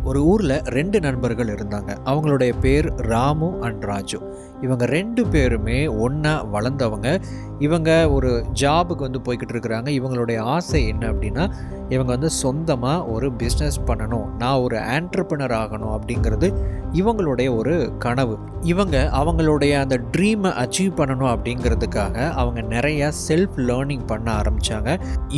ஒரு ஊரில் 2 நண்பர்கள் இருந்தாங்க. அவங்களுடைய பேர் ராமு அண்ட் ராஜு. இவங்க 2 பேருமே ஒன்றா வளர்ந்தவங்க. இவங்க ஒரு ஜாபுக்கு போய்கிட்டு இருக்கிறாங்க. இவங்களுடைய ஆசை என்ன அப்படின்னா, இவங்க சொந்தமாக ஒரு பிஸ்னஸ் பண்ணணும், நான் ஒரு ஆண்டர்ப்ரனர் ஆகணும் அப்படிங்கிறது இவங்களுடைய ஒரு கனவு. இவங்க அவங்களுடைய அந்த ட்ரீமை அச்சீவ் பண்ணணும் அப்படிங்கிறதுக்காக அவங்க நிறையா செல்ஃப் லேர்னிங் பண்ண ஆரம்பித்தாங்க.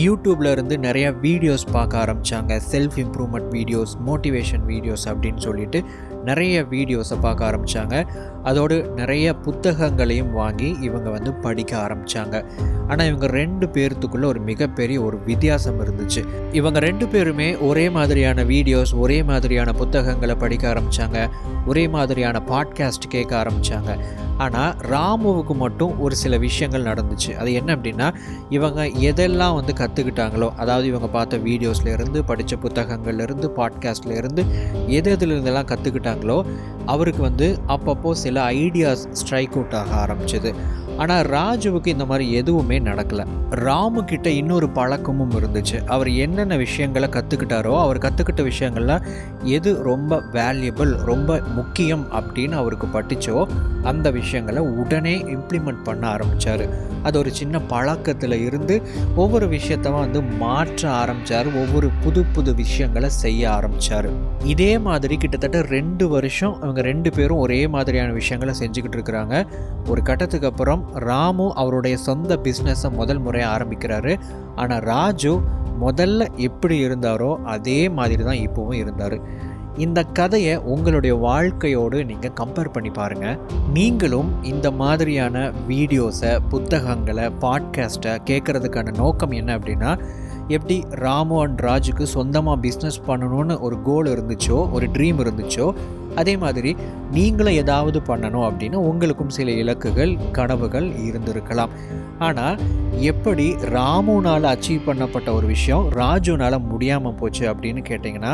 யூடியூப்ல இருந்து நிறையா வீடியோஸ் பார்க்க ஆரம்பித்தாங்க. Self improvement videos, motivation videos அப்படின்னு சொல்லிட்டு நிறைய வீடியோஸை பார்க்க ஆரம்பித்தாங்க. அதோடு நிறைய புத்தகங்களையும் வாங்கி இவங்க படிக்க ஆரம்பித்தாங்க. ஆனால் இவங்க 2 பேர்த்துக்குள்ளே ஒரு மிகப்பெரிய ஒரு வித்தியாசம் இருந்துச்சு. இவங்க 2 பேருமே ஒரே மாதிரியான வீடியோஸ், ஒரே மாதிரியான புத்தகங்களை படிக்க ஆரம்பித்தாங்க, ஒரே மாதிரியான பாட்காஸ்ட் கேட்க ஆரம்பித்தாங்க. ஆனால் ராமுவுக்கு மட்டும் ஒரு சில விஷயங்கள் நடந்துச்சு. அது என்ன அப்படின்னா, இவங்க எதெல்லாம் கற்றுக்கிட்டாங்களோ, அதாவது இவங்க பார்த்த வீடியோஸ்லேருந்து, படித்த புத்தகங்கள்லேருந்து, பாட்காஸ்ட்லேருந்து எதுலேருந்தெல்லாம் கற்றுக்கிட்டாங்களோ அவருக்கு அப்பப்போ சில ஐடியாஸ் ஸ்ட்ரைக் அவுட் ஆக ஆரம்பிச்சது. ஆனால் ராஜுவுக்கு இந்த மாதிரி எதுவுமே நடக்கலை. ராமு கிட்ட இன்னொரு பழக்கமும் இருந்துச்சு. அவர் என்னென்ன விஷயங்களை கற்றுக்கிட்டாரோ, அவர் கற்றுக்கிட்ட விஷயங்கள்லாம் எது ரொம்ப வேல்யூபிள், ரொம்ப முக்கியம் அப்படின்னு அவருக்கு பட்டுச்சோ அந்த விஷயங்களை உடனே இம்ப்ளிமெண்ட் பண்ண ஆரம்பித்தார். அது ஒரு சின்ன பழக்கத்தில் இருந்து ஒவ்வொரு விஷயத்த மாற்ற ஆரம்பித்தார். ஒவ்வொரு புது புது விஷயங்களை செய்ய ஆரம்பித்தார். இதே மாதிரி கிட்டத்தட்ட 2 வருஷம் இவங்க 2 பேரும் ஒரே மாதிரியான விஷயங்களை செஞ்சுக்கிட்டு இருக்கிறாங்க. ஒரு கட்டத்துக்கு அப்புறம் ராமு அவருடைய சொந்த பிஸ்னஸை முதல் முறையாக ஆரம்பிக்கிறாரு. ஆனால் ராஜு முதல்ல எப்படி இருந்தாரோ அதே மாதிரி தான் இப்போவும் இருந்தார். இந்த கதையை உங்களுடைய வாழ்க்கையோடு நீங்கள் கம்பேர் பண்ணி பாருங்கள். நீங்களும் இந்த மாதிரியான வீடியோஸை, புத்தகங்களை, பாட்காஸ்ட்டை கேட்குறதுக்கான நோக்கம் என்ன அப்படின்னா, எப்படி ராமு அண்ட் ராஜுக்கு சொந்தமாக பிஸ்னஸ் பண்ணணும்னு ஒரு கோல் இருந்துச்சோ, ஒரு ட்ரீம் இருந்துச்சோ, அதே மாதிரி நீங்களும் ஏதாவது பண்ணணும் அப்படின்னு உங்களுக்கும் சில இலக்குகள், கனவுகள் இருந்திருக்கலாம். ஆனால் எப்படி ராமுனால் அச்சீவ் பண்ணப்பட்ட ஒரு விஷயம் ராஜுனால் முடியாமல் போச்சு அப்படின்னு கேட்டிங்கன்னா,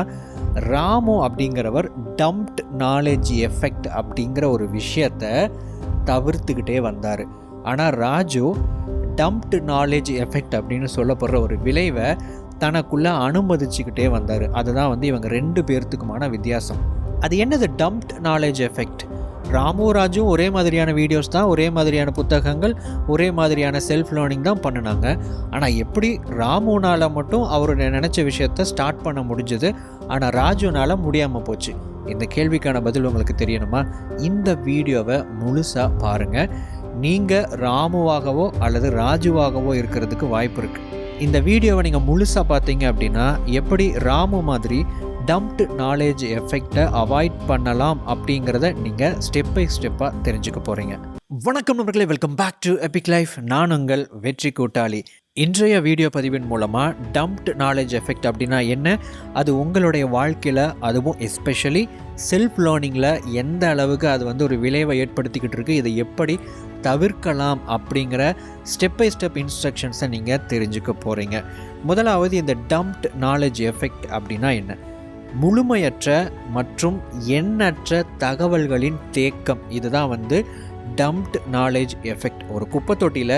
ராமு அப்படிங்கிறவர் டம்ப்ட் நாலேஜ் எஃபெக்ட் அப்படிங்கிற ஒரு விஷயத்தை தவிர்த்துக்கிட்டே வந்தார். ஆனால் ராஜு டம்ப்ட் நாலேஜ் எஃபெக்ட் அப்படின்னு சொல்லப்படுற ஒரு விளைவை தனக்குள்ளே அனுமதிச்சுக்கிட்டே வந்தார். அதுதான் இவங்க 2 பேர்த்துக்குமான வித்தியாசம். அது என்னது டம்ப்ட் நாலேஜ் எஃபெக்ட்? ராமு ராஜும் ஒரே மாதிரியான வீடியோஸ் தான், ஒரே மாதிரியான புத்தகங்கள், ஒரே மாதிரியான செல்ஃப் லேர்னிங் தான் பண்ணினாங்க. ஆனால் எப்படி ராமுனால் மட்டும் அவருடைய நினச்ச விஷயத்த ஸ்டார்ட் பண்ண முடிஞ்சது, ஆனால் ராஜுனால் முடியாமல் போச்சு? இந்த கேள்விக்கான பதில் உங்களுக்கு தெரியணுமா? இந்த வீடியோவை முழுசாக பாருங்கள். நீங்கள் ராமுவாகவோ அல்லது ராஜுவாகவோ இருக்கிறதுக்கு வாய்ப்பு இருக்குது. இந்த வீடியோவை நீங்கள் முழுசாக பார்த்தீங்க அப்படின்னா, எப்படி ராமு மாதிரி டம்ப்ட் நாலேஜ் எஃபெக்டை அவாய்ட் பண்ணலாம் அப்படிங்கிறத நீங்கள் ஸ்டெப் பை ஸ்டெப்பாக தெரிஞ்சுக்க போகிறீங்க. வணக்கம் நண்பர்களே, welcome back to Epic Life. நான் உங்கள் வெற்றி கூட்டாளி. இன்றைய வீடியோ பதிவின் மூலமாக டம்ப்ட் நாலேஜ் எஃபெக்ட் அப்படின்னா என்ன, அது உங்களுடைய வாழ்க்கையில், அதுவும் எஸ்பெஷலி செல்ஃப் லேர்னிங்கில் எந்த அளவுக்கு அது ஒரு விளைவை ஏற்படுத்திக்கிட்டு இருக்குது, இதை எப்படி தவிர்க்கலாம் அப்படிங்கிற ஸ்டெப் பை ஸ்டெப் இன்ஸ்ட்ரக்ஷன்ஸை நீங்கள் தெரிஞ்சுக்க போகிறீங்க. முதலாவது, இந்த டம்ப்ட் நாலேஜ் எஃபெக்ட் அப்படின்னா என்ன? முழுமையற்ற மற்றும் எண்ணற்ற தகவல்களின் தேக்கம். இதுதான் டம்ப்ட் நாலேஜ் எஃபெக்ட். ஒரு குப்பை தொட்டியில்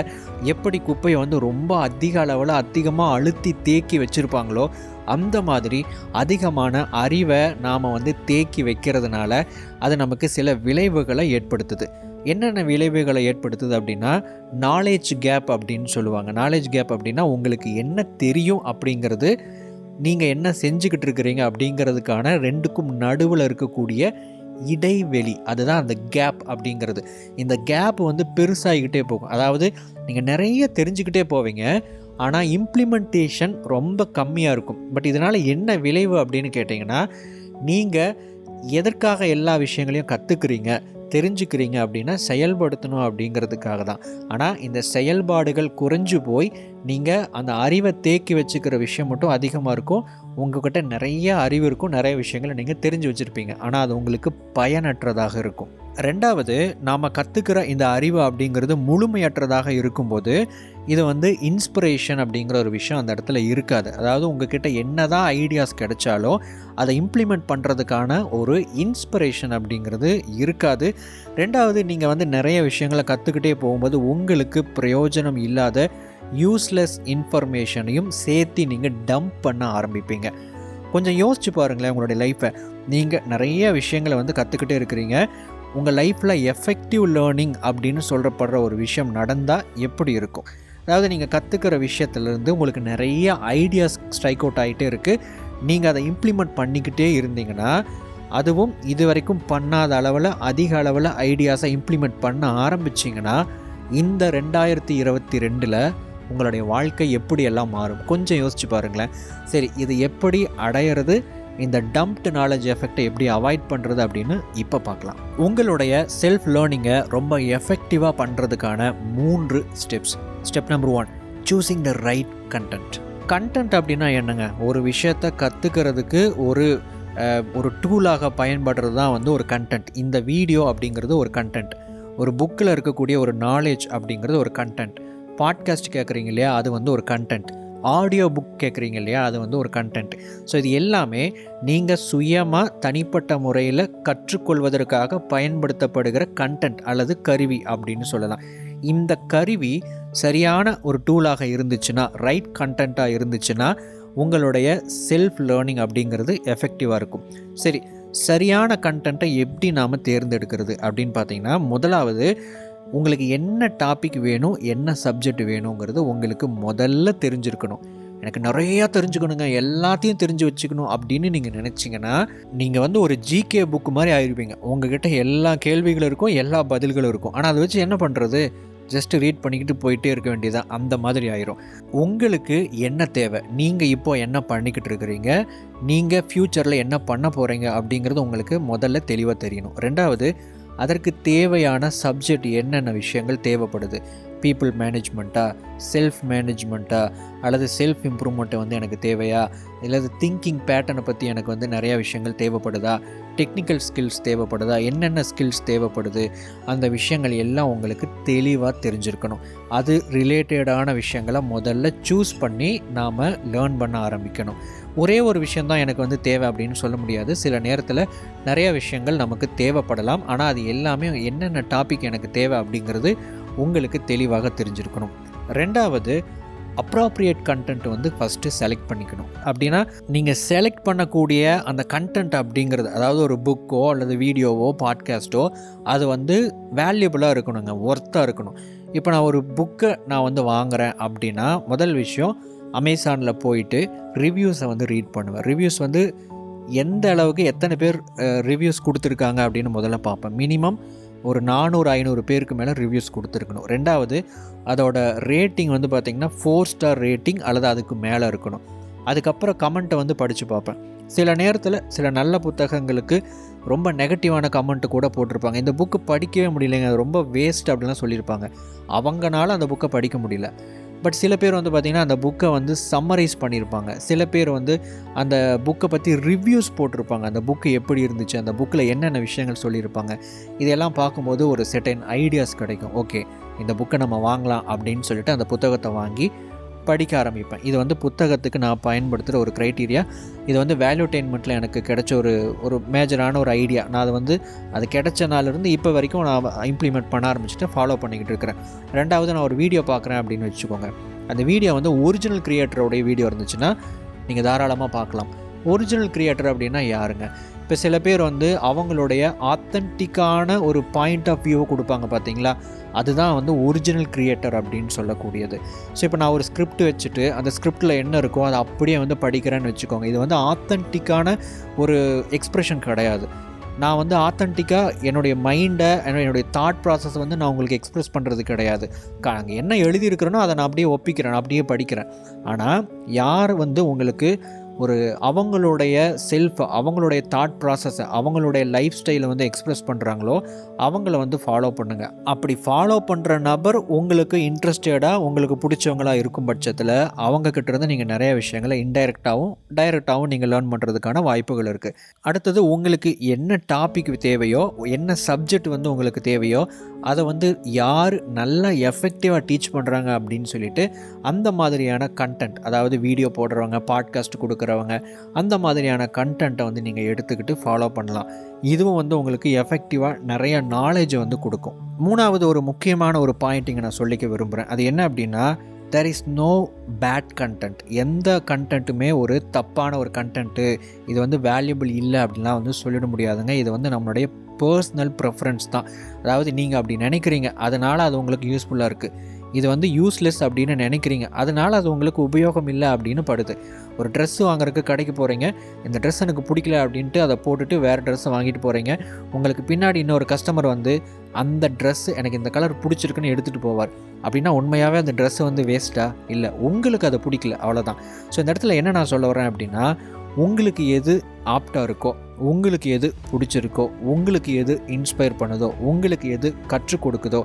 எப்படி குப்பையை ரொம்ப அதிக அளவில் அதிகமாக அழுத்தி தேக்கி வச்சுருப்பாங்களோ, அந்த மாதிரி அதிகமான அறிவை நாம் தேக்கி வைக்கிறதுனால அது நமக்கு சில விளைவுகளை ஏற்படுத்துது. என்னென்ன விளைவுகளை ஏற்படுத்துது அப்படின்னா, நாலேஜ் கேப் அப்படின்னு சொல்லுவாங்க. நாலேஜ் கேப் அப்படின்னா உங்களுக்கு என்ன தெரியும் அப்படிங்கிறது, நீங்கள் என்ன செஞ்சுக்கிட்டு இருக்கிறீங்க அப்படிங்கிறதுக்கான 2க்கும் நடுவில் இருக்கக்கூடிய இடைவெளி, அதுதான் அந்த கேப் அப்படிங்கிறது. இந்த கேப் பெருசாகிக்கிட்டே போகும். அதாவது நீங்கள் நிறைய தெரிஞ்சுக்கிட்டே போவீங்க, ஆனால் இம்ப்ளிமெண்டேஷன் ரொம்ப கம்மியாக இருக்கும். பட் இதனால் என்ன விளைவு அப்படின்னு கேட்டிங்கன்னா, நீங்கள் எதற்காக எல்லா விஷயங்களையும் கற்றுக்குறீங்க, தெரிஞ்சுக்கிறீங்க அப்படின்னா செயல்படுத்தணும் அப்படிங்கிறதுக்காக தான். ஆனால் இந்த செயல்பாடுகள் குறைஞ்சு போய் நீங்கள் அந்த அறிவை தேக்கி வச்சுக்கிற விஷயம் மட்டும் அதிகமாக இருக்கும். உங்கள்கிட்ட நிறைய அறிவு இருக்கும், நிறைய விஷயங்களை நீங்கள் தெரிஞ்சு வச்சுருப்பீங்க, ஆனால் அது உங்களுக்கு பயனற்றதாக இருக்கும். 2வது, நாம் கற்றுக்கிற இந்த அறிவு அப்படிங்கிறது முழுமையற்றதாக இருக்கும்போது இது இன்ஸ்பிரேஷன் அப்படிங்கிற ஒரு விஷயம் அந்த இடத்துல இருக்காது. அதாவது உங்ககிட்ட என்ன தான் ஐடியாஸ் கிடைச்சாலும் அதை இம்ப்ளிமெண்ட் பண்ணுறதுக்கான ஒரு இன்ஸ்பிரேஷன் அப்படிங்கிறது இருக்காது. 2வது, நீங்கள் நிறைய விஷயங்களை கற்றுக்கிட்டே போகும்போது உங்களுக்கு பிரயோஜனம் இல்லாத யூஸ்லெஸ் இன்ஃபர்மேஷனையும் சேர்த்து நீங்கள் டம்ப் பண்ண ஆரம்பிப்பீங்க. கொஞ்சம் யோசிச்சு பாருங்களேன் உங்களுடைய லைஃப்பை. நீங்கள் நிறைய விஷயங்களை வந்து கற்றுக்கிட்டே இருக்கிறீங்க. உங்கள் லைஃப்பில் எஃபெக்டிவ் லேர்னிங் அப்படின்னு சொல்லப்படுற ஒரு விஷயம் நடந்தால் எப்படி இருக்கும்? அதாவது நீங்கள் கற்றுக்கிற விஷயத்துலேருந்து உங்களுக்கு நிறைய ஐடியாஸ் ஸ்ட்ரைக் அவுட் ஆகிட்டே இருக்குது. நீங்கள் அதை இம்ப்ளிமெண்ட் பண்ணிக்கிட்டே இருந்தீங்கன்னா, அதுவும் இது வரைக்கும் பண்ணாத அளவில் அதிக அளவில் ஐடியாஸை இம்ப்ளிமெண்ட் பண்ண ஆரம்பிச்சிங்கன்னா, இந்த 2022 உங்களுடைய வாழ்க்கை எப்படியெல்லாம் மாறும் கொஞ்சம் யோசிச்சு பாருங்களேன். சரி, இது எப்படி அடையிறது, இந்த டம்ப்டு நாலேஜ் எஃபெக்டை எப்படி அவாய்ட் பண்ணுறது அப்படின்னு இப்போ பார்க்கலாம். உங்களுடைய செல்ஃப் லேர்னிங்கை ரொம்ப எஃபெக்டிவாக பண்ணுறதுக்கான 3 steps. Step number 1, choosing the right content. Content அப்படின்னா என்னங்க? ஒரு விஷயத்தை கற்றுக்கிறதுக்கு ஒரு டூலாக பயன்படுறது தான் வந்து ஒரு கண்டென்ட். இந்த வீடியோ அப்படிங்கிறது ஒரு கண்டென்ட். ஒரு புக்கில் இருக்கக்கூடிய ஒரு நாலேஜ் அப்படிங்கிறது ஒரு கண்டென்ட். பாட்காஸ்ட் கேட்குறீங்க இல்லையா, அது வந்து ஒரு கண்டென்ட். ஆடியோ புக் கேட்குறீங்க இல்லையா, அது வந்து ஒரு கண்டென்ட். ஸோ இது எல்லாமே நீங்கள் சுயமாக தனிப்பட்ட முறையில் கற்றுக்கொள்வதற்காக பயன்படுத்தப்படுகிற கண்டென்ட் அல்லது கருவி அப்படின்னு சொல்லலாம். இந்த கருவி சரியான ஒரு டூலாக இருந்துச்சுன்னா, ரைட் கண்டென்ட்டாக இருந்துச்சுன்னா, உங்களுடைய செல்ஃப் லேர்னிங் அப்படிங்கிறது எஃபெக்டிவாக இருக்கும். சரி, சரியான கண்டென்ட்டை எப்படி நாம் தேர்ந்தெடுக்கிறது அப்படின்னு பார்த்தீங்கன்னா, முதலாவது உங்களுக்கு என்ன டாபிக் வேணும், என்ன சப்ஜெக்ட் வேணுங்கிறது உங்களுக்கு முதல்ல தெரிஞ்சிருக்கணும். எனக்கு நிறையா தெரிஞ்சுக்கணுங்க, எல்லாத்தையும் தெரிஞ்சு வச்சுக்கணும் அப்படின்னு நீங்கள் நினச்சிங்கன்னா, நீங்கள் வந்து ஒரு ஜிகே புக்கு மாதிரி ஆயிருப்பீங்க. உங்ககிட்ட எல்லா கேள்விகளும் இருக்கும், எல்லா பதில்களும் இருக்கும். ஆனால் அதை வச்சு என்ன பண்ணுறது? ஜஸ்ட் ரீட் பண்ணிக்கிட்டு போயிட்டே இருக்க வேண்டியதான். அந்த மாதிரி ஆயிரும். உங்களுக்கு என்ன தேவை, நீங்கள் இப்போது என்ன பண்ணிக்கிட்டு இருக்கிறீங்க, நீங்கள் ஃப்யூச்சரில் என்ன பண்ண போகிறீங்க அப்படிங்கிறது உங்களுக்கு முதல்ல தெளிவாக தெரியணும். ரெண்டாவது, அதற்கு தேவையான சப்ஜெக்ட் என்னென்ன விஷயங்கள் தேவைப்படுது. பீப்புள் மேனேஜ்மெண்ட்டா, செல்ஃப் மேனேஜ்மெண்ட்டா, அல்லது செல்ஃப் இம்ப்ரூவ்மெண்ட்டை வந்து எனக்கு தேவையா, இல்லது திங்கிங் பேட்டர்னை பற்றி எனக்கு வந்து நிறையா விஷயங்கள் தேவைப்படுதா, டெக்னிக்கல் ஸ்கில்ஸ் தேவைப்படுதா, என்னென்ன ஸ்கில்ஸ் தேவைப்படுது, அந்த விஷயங்கள் எல்லாம் உங்களுக்கு தெளிவாக தெரிஞ்சிருக்கணும். அது ரிலேட்டடான விஷயங்களை முதல்ல சூஸ் பண்ணி நாம் லேர்ன் பண்ண ஆரம்பிக்கணும். ஒரே ஒரு விஷயந்தான் எனக்கு வந்து தேவை அப்படின்னு சொல்ல முடியாது. சில நேரத்தில் நிறைய விஷயங்கள் நமக்கு தேவைப்படலாம். ஆனால் அது எல்லாமே என்னென்ன டாபிக் எனக்கு தேவை அப்படிங்கிறது உங்களுக்கு தெளிவாக தெரிஞ்சிருக்கணும். ரெண்டாவது, அப்ராப்ரியேட் கண்டென்ட் வந்து ஃபஸ்ட்டு செலக்ட் பண்ணிக்கணும். அப்படின்னா நீங்கள் செலக்ட் பண்ணக்கூடிய அந்த கண்டென்ட் அப்படிங்கிறது, அதாவது ஒரு புக்கோ அல்லது வீடியோவோ பாட்காஸ்ட்டோ, அது வந்து வேல்யூபிளாக இருக்கணுங்க, ஒர்த்தாக இருக்கணும். இப்போ நான் ஒரு புக்கை நான் வந்து வாங்குகிறேன் அப்படின்னா, முதல் விஷயம் அமேசானில் போயிட்டு ரிவ்யூஸை வந்து ரீட் பண்ணுவேன். ரிவ்யூஸ் வந்து எந்த அளவுக்கு எத்தனை பேர் ரிவ்யூஸ் கொடுத்துருக்காங்க அப்படின்னு முதல்ல பார்ப்பேன். மினிமம் ஒரு 400-500 பேருக்கு மேலே ரிவ்யூஸ் கொடுத்துருக்கணும். ரெண்டாவது, அதோட ரேட்டிங் வந்து பார்த்திங்கன்னா 4 ஸ்டார் ரேட்டிங் அல்லது அதுக்கு மேலே இருக்கணும். அதுக்கப்புறம் கமெண்ட்டை வந்து படித்து பார்ப்பேன். சில நேரத்தில் சில நல்ல புத்தகங்களுக்கு ரொம்ப நெகட்டிவான கமெண்ட்டு கூட போட்டிருப்பாங்க. இந்த புக்கு படிக்கவே முடியலைங்க, அது ரொம்ப வேஸ்ட் அப்படிலாம் சொல்லியிருப்பாங்க. அவங்கனால அந்த புக்கை படிக்க முடியல. பட் சில பேர் வந்து பார்த்திங்கன்னா அந்த புக்கை வந்து சம்மரைஸ் பண்ணியிருப்பாங்க. சில பேர் வந்து அந்த புக்கை பற்றி ரிவ்யூஸ் போட்டிருப்பாங்க. அந்த புக்கு எப்படி இருந்துச்சு, அந்த புக்கில் என்னென்ன விஷயங்கள் சொல்லியிருப்பாங்க. இதெல்லாம் பார்க்கும்போது ஒரு செர்டைன் ஐடியாஸ் கிடைக்கும். ஓகே, இந்த புக்கை நம்ம வாங்கலாம் அப்படின்னு சொல்லிட்டு அந்த புத்தகத்தை வாங்கி படிக்க ஆரம்பிப்பேன். இது வந்து புத்தகத்துக்கு நான் பயன்படுத்துகிற ஒரு க்ரைட்டீரியா. இது வந்து வேல்யூடெயின்மெண்ட்டில் எனக்கு கிடைச்ச ஒரு மேஜரான ஒரு ஐடியா. நான் அதை வந்து அது கிடைச்ச நாளிலிருந்து இப்போ வரைக்கும் நான் இம்ப்ளிமெண்ட் பண்ண ஆரம்பிச்சுட்டு ஃபாலோ பண்ணிக்கிட்டு இருக்கிறேன். ரெண்டாவது, நான் ஒரு வீடியோ பார்க்குறேன் அப்படின்னு வச்சுக்கோங்க. அந்த வீடியோ வந்து ஒரிஜினல் க்ரியேட்டரோடைய வீடியோ இருந்துச்சுன்னா நீங்கள் தாராளமாக பார்க்கலாம். ஒரிஜினல் க்ரியேட்டர் அப்படின்னா யாருங்க? இப்போ சில பேர் வந்து அவங்களுடைய ஆத்தென்டிக்கான ஒரு பாயிண்ட் ஆஃப் வியூவை கொடுப்பாங்க பார்த்தீங்களா, அதுதான் வந்து ஒரிஜினல் க்ரியேட்டர் அப்படின்னு சொல்லக்கூடியது. ஸோ இப்போ நான் ஒரு ஸ்கிரிப்ட் வச்சுட்டு அந்த ஸ்கிரிப்டில் என்ன இருக்கோ அதை அப்படியே வந்து படிக்கிறேன்னு வச்சுக்கோங்க. இது வந்து ஆத்தென்டிக்கான ஒரு எக்ஸ்ப்ரெஷன் கிடையாது. நான் வந்து ஆத்தென்டிக்காக என்னுடைய மைண்டை, என்னுடைய தாட் ப்ராசஸ் வந்து நான் உங்களுக்கு எக்ஸ்ப்ரெஸ் பண்ணுறது கிடையாது. அங்கே என்ன எழுதியிருக்கிறேனோ அதை நான் அப்படியே ஒப்பிக்கிறேன், அப்படியே படிக்கிறேன். ஆனால் யார் வந்து உங்களுக்கு ஒரு அவங்களுடைய அவங்களுடைய தாட் ப்ராசஸை, அவங்களுடைய லைஃப் ஸ்டைலை வந்து எக்ஸ்ப்ரெஸ் பண்ணுறாங்களோ அவங்கள வந்து ஃபாலோ பண்ணுங்கள். அப்படி ஃபாலோ பண்ணுற நபர் உங்களுக்கு இன்ட்ரெஸ்டடாக, உங்களுக்கு பிடிச்சவங்களாக இருக்கும் பட்சத்தில் அவங்கக்கிட்டேருந்து நீங்கள் நிறைய விஷயங்களை டைரெக்டாகவும் நீங்கள் லேர்ன் பண்ணுறதுக்கான வாய்ப்புகள் இருக்குது. அடுத்தது, உங்களுக்கு என்ன டாபிக் தேவையோ, என்ன சப்ஜெக்ட் வந்து உங்களுக்கு தேவையோ, அதை வந்து யார் நல்லா எஃபெக்டிவாக டீச் பண்ணுறாங்க அப்படின்னு சொல்லிட்டு அந்த மாதிரியான கண்டென்ட், அதாவது வீடியோ போடுறவங்க, பாட்காஸ்ட் கொடுக்குறவங்க, அந்த மாதிரியான கண்டென்ட்டை வந்து நீங்கள் எடுத்துக்கிட்டு ஃபாலோ பண்ணலாம். இதுவும் வந்து உங்களுக்கு எஃபெக்டிவாக நிறைய நாலேஜை வந்து கொடுக்கும். மூணாவது ஒரு முக்கியமான ஒரு பாயிண்ட் இங்கே நான் சொல்லிக்க விரும்புகிறேன். அது என்ன அப்படின்னா, there is no bad content. எந்த கண்டென்ட்டுமே ஒரு தப்பான ஒரு கண்டென்ட்டு, இது வந்து வேல்யூபிள் இல்லை அப்படின்லாம் வந்து சொல்லிட முடியாதுங்க. இது வந்து நம்மளுடைய பர்சனல் ப்ரெஃபரன்ஸ் தான். அதாவது நீங்கள் அப்படி நினைக்கிறீங்க, அதனால் அது உங்களுக்கு யூஸ்ஃபுல்லாக இருக்குது. இது வந்து யூஸ்லெஸ் அப்படின்னு நினைக்கிறீங்க, அதனால் அது உங்களுக்கு உபயோகம் இல்லை அப்படின்னு படுது. ஒரு ட்ரெஸ்ஸு வாங்குறதுக்கு கடைக்கு போகிறீங்க, இந்த ட்ரெஸ் எனக்கு பிடிக்கல அப்படின்ட்டு அதை போட்டுட்டு வேறு ட்ரெஸ்ஸை வாங்கிட்டு போகிறீங்க. உங்களுக்கு பின்னாடி இன்னொரு கஸ்டமர் வந்து அந்த ட்ரெஸ்ஸு எனக்கு இந்த கலர் பிடிச்சிருக்குன்னு எடுத்துகிட்டு போவார். அப்படின்னா உண்மையாகவே அந்த ட்ரெஸ்ஸு வந்து வேஸ்ட்டாக? இல்லை, உங்களுக்கு அதை பிடிக்கல, அவ்வளோதான். ஸோ இந்த இடத்துல என்ன நான் சொல்ல வரேன் அப்படின்னா, உங்களுக்கு எது ஆப்டாக இருக்கோ, உங்களுக்கு எது பிடிச்சிருக்கோ, உங்களுக்கு எது இன்ஸ்பயர் பண்ணுதோ, உங்களுக்கு எது கற்றுக் கொடுக்குதோ,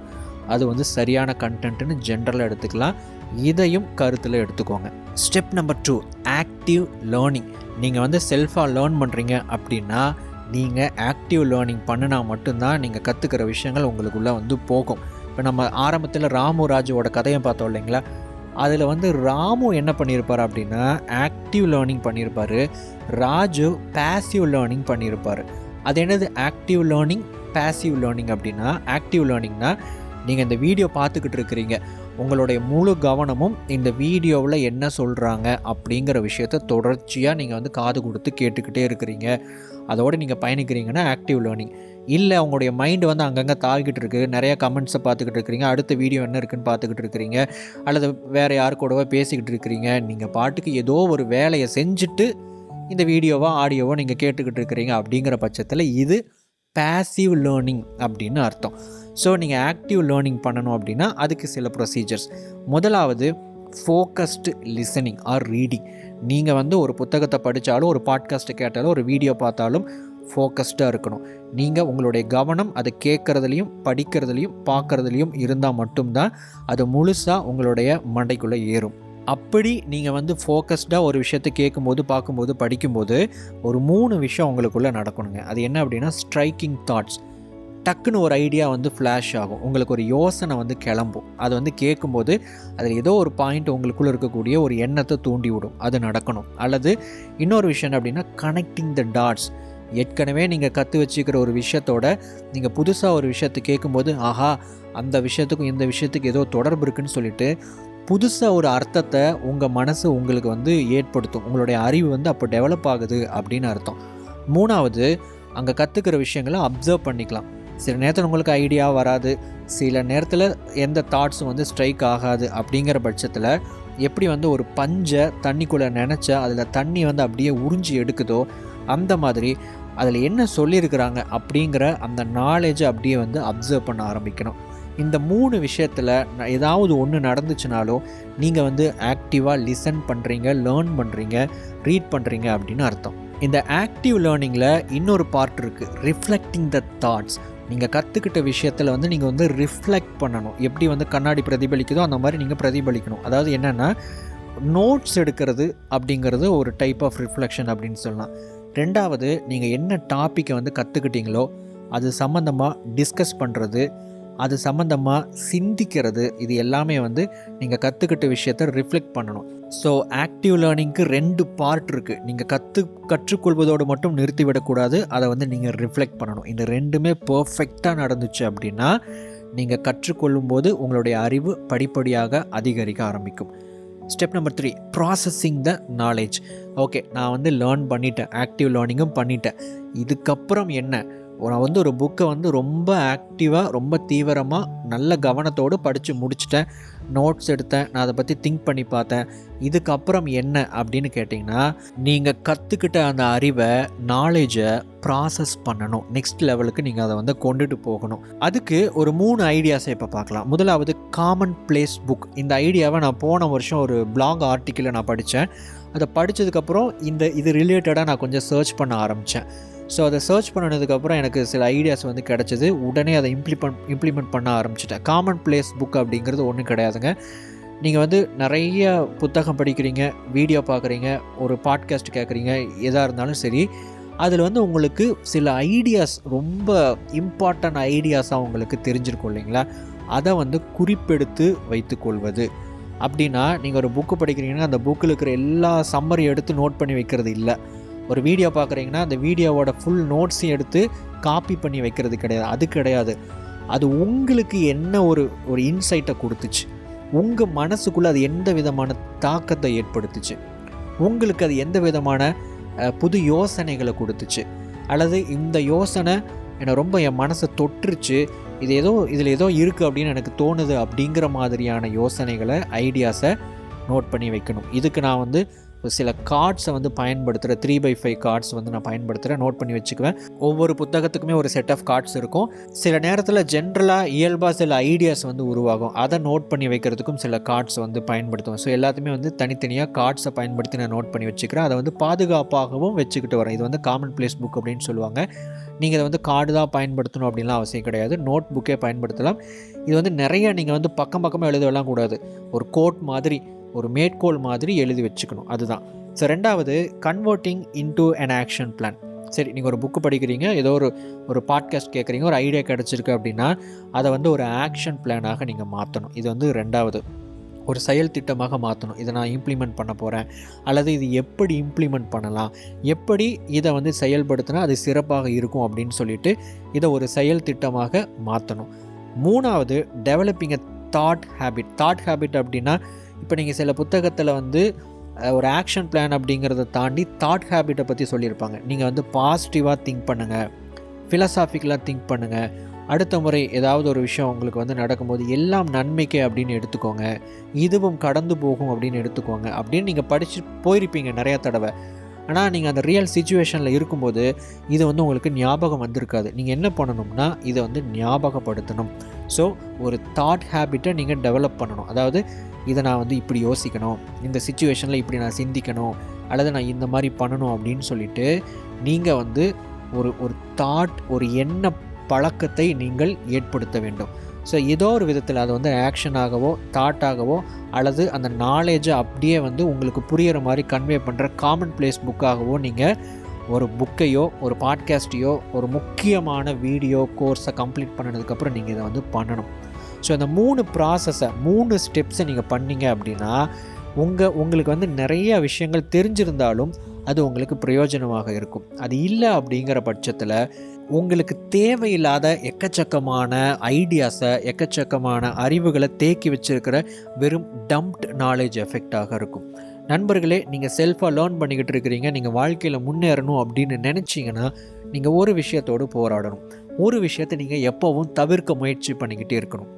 அது வந்து சரியான கண்டென்ட்னு ஜென்ரலாக எடுத்துக்கலாம். இதையும் கருத்தில் எடுத்துக்கோங்க. Step number 2, active learning. நீங்கள் வந்து செல்ஃபாக லேர்ன் பண்ணுறீங்க அப்படின்னா, நீங்கள் ஆக்டிவ் லேர்னிங் பண்ணினா மட்டும்தான் நீங்கள் கற்றுக்கிற விஷயங்கள் உங்களுக்குள்ளே வந்து போகும். இப்போ நம்ம ஆரம்பத்தில் ராமு ராஜுவோட கதையை பார்த்தோம் இல்லைங்களா, அதில் வந்து ராமு என்ன பண்ணியிருப்பார் அப்படின்னா ஆக்டிவ் லேர்னிங் பண்ணியிருப்பார், ராஜு பேசிவ் லேர்னிங் பண்ணியிருப்பார். அது என்னது ஆக்டிவ் லேர்னிங் பேசிவ் லேர்னிங் அப்படின்னா, ஆக்டிவ் லேர்னிங்னா நீங்கள் இந்த வீடியோ பார்த்துக்கிட்டு இருக்கிறீங்க, உங்களுடைய முழு கவனமும் இந்த வீடியோவில் என்ன சொல்கிறாங்க அப்படிங்கிற விஷயத்த தொடர்ச்சியாக நீங்கள் வந்து காது கொடுத்து கேட்டுக்கிட்டே இருக்கிறீங்க, அதோடு நீங்கள் பயணிக்கிறீங்கன்னா ஆக்டிவ் லேர்னிங். இல்லை உங்களுடைய மைண்டு வந்து அங்கங்கே தாழ்கிட்டு இருக்குது, நிறையா கமெண்ட்ஸை பார்த்துக்கிட்டு இருக்கிறீங்க, அடுத்த வீடியோ என்ன இருக்குதுன்னு பார்த்துக்கிட்டு இருக்கிறீங்க, அல்லது வேறு யார் கூடவோ பேசிக்கிட்டு இருக்கிறீங்க, நீங்கள் பாட்டுக்கு ஏதோ ஒரு வேலையை செஞ்சுட்டு இந்த வீடியோவோ ஆடியோவோ நீங்கள் கேட்டுக்கிட்டு இருக்கிறீங்க அப்படிங்கிற பட்சத்தில் இது பேசிவ் லேர்னிங் அப்படின்னு அர்த்தம். ஸோ நீங்கள் ஆக்டிவ் லேர்னிங் பண்ணணும் அப்படின்னா அதுக்கு சில ப்ரொசீஜர்ஸ். முதலாவது ஃபோக்கஸ்டு லிசனிங் ஆர் ரீடிங். நீங்கள் வந்து ஒரு புத்தகத்தை படித்தாலும், ஒரு பாட்காஸ்ட்டை கேட்டாலும், ஒரு வீடியோ பார்த்தாலும் ஃபோக்கஸ்டாக இருக்கணும். நீங்கள் உங்களுடைய கவனம் அதை கேட்குறதுலையும் படிக்கிறதுலையும் பார்க்குறதுலையும் இருந்தால் மட்டும்தான் அது முழுசாக உங்களுடைய மண்டைக்குள்ளே ஏறும். அப்படி நீங்கள் வந்து ஃபோக்கஸ்டாக ஒரு விஷயத்தை கேட்கும்போது, பார்க்கும்போது, படிக்கும்போது ஒரு 3 விஷயம் உங்களுக்குள்ளே நடக்கணுங்க. அது என்ன அப்படின்னா ஸ்ட்ரைக்கிங் தாட்ஸ். டக்குன்னு ஒரு ஐடியா வந்து ஃப்ளாஷ் ஆகும், உங்களுக்கு ஒரு யோசனை வந்து கிளம்பும். அது வந்து கேட்கும்போது அதில் ஏதோ ஒரு பாயிண்ட் உங்களுக்குள்ளே இருக்கக்கூடிய ஒரு எண்ணத்தை தூண்டி விடும், அது நடக்கணும். அல்லது இன்னொரு விஷயம் அப்படின்னா கனெக்டிங் த டாட்ஸ். ஏற்கனவே நீங்கள் கற்று வச்சுக்கிற ஒரு விஷயத்தோட நீங்கள் புதுசாக ஒரு விஷயத்தை கேட்கும்போது, ஆஹா அந்த விஷயத்துக்கும் இந்த விஷயத்துக்கு ஏதோ தொடர்பு இருக்குதுன்னு சொல்லிட்டு புதுசாக ஒரு அர்த்தத்தை உங்கள் மனசு உங்களுக்கு வந்து ஏற்படுத்தும். உங்களுடைய அறிவு வந்து அப்போ டெவலப் ஆகுது அப்படின்னு அர்த்தம். 3வது, அங்கே கற்றுக்கிற விஷயங்களை அப்சர்வ் பண்ணிக்கலாம். சில நேரத்தில் உங்களுக்கு ஐடியா வராது, சில நேரத்தில் எந்த தாட்ஸும் வந்து ஸ்ட்ரைக் ஆகாது. அப்படிங்கிற பட்சத்தில் எப்படி வந்து ஒரு பஞ்சை தண்ணிக்குள்ளே நினச்சா அதில் தண்ணி வந்து அப்படியே உறிஞ்சி எடுக்குதோ, அந்த மாதிரி அதில் என்ன சொல்லியிருக்கிறாங்க அப்படிங்கிற அந்த நாலேஜை அப்படியே வந்து அப்சர்வ் பண்ண ஆரம்பிக்கணும். இந்த 3 விஷயத்தில் ஏதாவது ஒன்று நடந்துச்சுனாலும் நீங்கள் வந்து ஆக்டிவாக லிசன் பண்ணுறீங்க, லேர்ன் பண்ணுறீங்க, ரீட் பண்ணுறீங்க அப்படின்னு அர்த்தம். இந்த ஆக்டிவ் லேர்னிங்கில் இன்னொரு பார்ட் இருக்குது, ரிஃப்ளெக்டிங் த தாட்ஸ். நீங்கள் கற்றுக்கிட்ட விஷயத்தில் வந்து நீங்கள் வந்து ரிஃப்ளெக்ட் பண்ணணும். எப்படி வந்து கண்ணாடி பிரதிபலிக்குதோ அந்த மாதிரி நீங்கள் பிரதிபலிக்கணும். அதாவது என்னென்னா நோட்ஸ் எடுக்கிறது அப்படிங்கிறது ஒரு டைப் ஆஃப் ரிஃப்ளெக்ஷன் அப்படின்னு சொல்லலாம். 2வது, நீங்கள் என்ன டாப்பிக்கை வந்து கற்றுக்கிட்டீங்களோ அது சம்மந்தமாக டிஸ்கஸ் பண்ணுறது, அது சம்மந்தமாக சிந்திக்கிறது, இது எல்லாமே வந்து நீங்கள் கற்றுக்கிட்ட விஷயத்தை ரிஃப்ளெக்ட் பண்ணணும். ஸோ ஆக்டிவ் லேர்னிங்க்கு 2 பார்ட் இருக்குது. நீங்கள் கற்றுக்கொள்வதோடு மட்டும் நிறுத்திவிடக்கூடாது, அதை வந்து நீங்கள் ரிஃப்ளெக்ட் பண்ணணும். இந்த 2மே பர்ஃபெக்டாக நடந்துச்சு அப்படின்னா நீங்கள் கற்றுக்கொள்ளும்போது உங்களுடைய அறிவு படிப்படியாக அதிகரிக்க ஆரம்பிக்கும். Step number 3, processing the knowledge. Okay, நான் வந்து லேர்ன் பண்ணிட்டேன், ஆக்டிவ் லேர்னிங்கும் பண்ணிட்டேன், இதுக்கப்புறம் என்ன? நான் வந்து ஒரு புக்கை வந்து ரொம்ப ஆக்டிவாக, ரொம்ப தீவிரமாக, நல்ல கவனத்தோடு படித்து முடிச்சிட்டேன், நோட்ஸ் எடுத்தேன், நான் அதை பற்றி திங்க் பண்ணி பார்த்தேன், இதுக்கப்புறம் என்ன அப்படின்னு கேட்டிங்கன்னா, நீங்கள் கற்றுக்கிட்ட அந்த அறிவை, நாலேஜை ப்ராசஸ் பண்ணணும். நெக்ஸ்ட் லெவலுக்கு நீங்கள் அதை வந்து கொண்டுட்டு போகணும். அதுக்கு ஒரு 3 ஐடியாஸை இப்போ பார்க்கலாம். முதலாவது காமன் பிளேஸ் புக். இந்த ஐடியாவை நான் போன வருஷம் ஒரு பிளாக் ஆர்டிக்கிளை நான் படித்தேன். அதை படித்ததுக்கப்புறம் இது ரிலேட்டடாக நான் கொஞ்சம் சர்ச் பண்ண ஆரம்பித்தேன். ஸோ அதை சர்ச் பண்ணதுக்கப்புறம் எனக்கு சில ஐடியாஸ் வந்து கிடச்சிது. உடனே அதை இம்ப்ளிமெண்ட் பண்ண ஆரம்பிச்சிட்டேன். காமன் பிளேஸ் புக் அப்படிங்கிறது ஒன்றும் கிடையாதுங்க. நீங்கள் வந்து நிறைய புத்தகம் படிக்கிறீங்க, வீடியோ பார்க்குறீங்க, ஒரு பாட்காஸ்ட் கேட்குறீங்க, எதாக இருந்தாலும் சரி, அதில் வந்து உங்களுக்கு சில ஐடியாஸ், ரொம்ப இம்பார்ட்டன்ட் ஐடியாஸாக உங்களுக்கு தெரிஞ்சிருக்கும் இல்லைங்களா, அதை வந்து குறிப்பெடுத்து வைத்துக்கொள்வது. அப்படின்னா நீங்கள் ஒரு புக்கு படிக்கிறீங்கன்னா அந்த புக்கில் இருக்கிற எல்லா சம்மரி எடுத்து நோட் பண்ணி வைக்கிறது இல்லை. ஒரு வீடியோ பார்க்குறீங்கன்னா அந்த வீடியோவோட ஃபுல் நோட்ஸையும் எடுத்து காப்பி பண்ணி வைக்கிறது கிடையாது. அது கிடையாது. அது உங்களுக்கு என்ன ஒரு இன்சைட்டை கொடுத்துச்சு, உங்கள் மனசுக்குள்ளே அது எந்த விதமான தாக்கத்தை ஏற்படுத்துச்சு, உங்களுக்கு அது எந்த விதமான புது யோசனைகளை கொடுத்துச்சு, அல்லது இந்த யோசனை என்னை ரொம்ப என் மனசை தொற்றுச்சு, இதில் ஏதோ இருக்குது அப்படின்னு எனக்கு தோணுது அப்படிங்கிற மாதிரியான யோசனைகளை, ஐடியாஸை நோட் பண்ணி வைக்கணும். இதுக்கு நான் சில கார்ட்ஸை பயன்படுத்துகிற 3x5 கார்ட்ஸ் நான் பயன்படுத்துகிறேன், நோட் பண்ணி வச்சுக்குவேன். ஒவ்வொரு புத்தகத்துக்குமே ஒரு செட் ஆஃப் கார்ட்ஸ் இருக்கும். சில நேரத்தில் ஜென்ரலாக இயல்பாக சில ஐடியாஸ் உருவாகும், அதை நோட் பண்ணி வைக்கிறதுக்கும் சில கார்ட்ஸ் பயன்படுத்துவேன். ஸோ எல்லாத்தையுமே தனித்தனியாக கார்ட்ஸை பயன்படுத்தி நான் நோட் பண்ணி வச்சுக்கிறேன். அதை பாதுகாப்பாகவும் வச்சுக்கிட்டு வரேன். இது காமன் பிளேஸ் புக் அப்படின்னு சொல்லுவாங்க. நீங்கள் இதை கார்டு தான் பயன்படுத்தணும் அப்படின்லாம் அவசியம் கிடையாது, நோட் புக்கே பயன்படுத்தலாம். இது நிறைய நீங்கள் பக்கம் பக்கமாக எழுதலாம் கூடாது, ஒரு கோட் மாதிரி, ஒரு மேற்கோள் மாதிரி எழுதி வச்சுக்கணும், அதுதான். ஸோ ரெண்டாவது, converting into an action plan. சரி, நீங்கள் ஒரு புக்கு படிக்கிறீங்க, ஏதோ ஒரு பாட்காஸ்ட் கேட்குறீங்க, ஒரு ஐடியா கிடச்சிருக்கு அப்படின்னா அதை ஒரு ஆக்ஷன் பிளானாக நீங்கள் மாற்றணும். இது ரெண்டாவது, ஒரு செயல் திட்டமாக மாற்றணும். இதை நான் இம்ப்ளிமெண்ட் பண்ண போகிறேன், அல்லது இது எப்படி இம்ப்ளிமெண்ட் பண்ணலாம், எப்படி இதை செயல்படுத்தினா அது சிறப்பாக இருக்கும் அப்படின்னு சொல்லிட்டு இதை ஒரு செயல் திட்டமாக மாற்றணும். மூணாவது, டெவலப்பிங் எ தாட் ஹேபிட் அப்படின்னா, இப்போ நீங்கள் சில புத்தகத்தில் ஒரு ஆக்ஷன் பிளான் அப்படிங்கிறத தாண்டி தாட் ஹேபிட்டை பற்றி சொல்லியிருப்பாங்க. நீங்கள் பாசிட்டிவாக திங்க் பண்ணுங்கள், ஃபிலசாஃபிக்கலாக திங்க் பண்ணுங்கள், அடுத்த முறை ஏதாவது ஒரு விஷயம் உங்களுக்கு நடக்கும்போது எல்லாம் நன்மைக்கே அப்படின்னு எடுத்துக்கோங்க, இதுவும் கடந்து போகும் அப்படின்னு எடுத்துக்கோங்க அப்படின்னு நீங்கள் படித்து போயிருப்பீங்க நிறையா தடவை. ஆனால் நீங்கள் அந்த ரியல் சிச்சுவேஷனில் இருக்கும்போது இது உங்களுக்கு ஞாபகம் வந்திருக்காது. நீங்கள் என்ன பண்ணணும்னா இதை ஞாபகப்படுத்தணும். ஸோ ஒரு தாட் ஹேபிட்டை நீங்கள் டெவலப் பண்ணணும். அதாவது இதை நான் இப்படி யோசிக்கணும், இந்த சிச்சுவேஷனில் இப்படி நான் சிந்திக்கணும், அல்லது நான் இந்த மாதிரி பண்ணணும் அப்படின்னு சொல்லிட்டு நீங்கள் ஒரு தாட், ஒரு எண்ண பழக்கத்தை நீங்கள் ஏற்படுத்த வேண்டும். ஸோ ஏதோ ஒரு விதத்தில் அது ஆக்ஷனாகவோ தாட்டாகவோ அல்லது அந்த நாலேஜை அப்படியே உங்களுக்கு புரிகிற மாதிரி கன்வே பண்ணுற காமன் பிளேஸ் புக்காகவோ நீங்கள் ஒரு புக்கையோ ஒரு பாட்காஸ்ட்டையோ ஒரு முக்கியமான வீடியோ கோர்ஸை கம்ப்ளீட் பண்ணினதுக்கப்புறம் நீங்கள் இதை பண்ணணும். ஸோ இந்த 3 ப்ராசஸை 3 ஸ்டெப்ஸை நீங்கள் பண்ணீங்க அப்படின்னா உங்களுக்கு நிறைய விஷயங்கள் தெரிஞ்சிருந்தாலும் அது உங்களுக்கு பிரயோஜனமாக இருக்கும். அது இல்லை அப்படிங்கிற பட்சத்தில் உங்களுக்கு தேவையில்லாத எக்கச்சக்கமான ஐடியாஸை, எக்கச்சக்கமான அறிவுகளை தேக்கி வச்சிருக்கிற வெறும் டம்ப்ட் நாலேஜ் எஃபெக்டாக இருக்கும். நண்பர்களே, நீங்கள் செல்ஃபாக லேர்ன் பண்ணிக்கிட்டு இருக்கிறீங்க, நீங்கள் வாழ்க்கையில் முன்னேறணும் அப்படின்னு நினச்சிங்கன்னா நீங்கள் ஒரு விஷயத்தோடு போராடணும், ஒரு விஷயத்தை நீங்கள் எப்போவும் தவிர்க்க முயற்சி பண்ணிக்கிட்டே இருக்கணும்.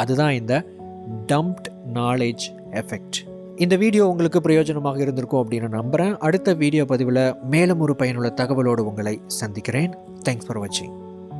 அதுதான் இந்த டம்ப்ட் நாலேஜ் எஃபெக்ட். இந்த வீடியோ உங்களுக்கு பிரயோஜனமாக இருந்திருக்கும் அப்படின்னு நம்புகிறேன். அடுத்த வீடியோ பதிவில் மேலும் ஒரு பயனுள்ள தகவலோடு உங்களை சந்திக்கிறேன். தேங்க்ஸ் ஃபார் வாட்சிங்.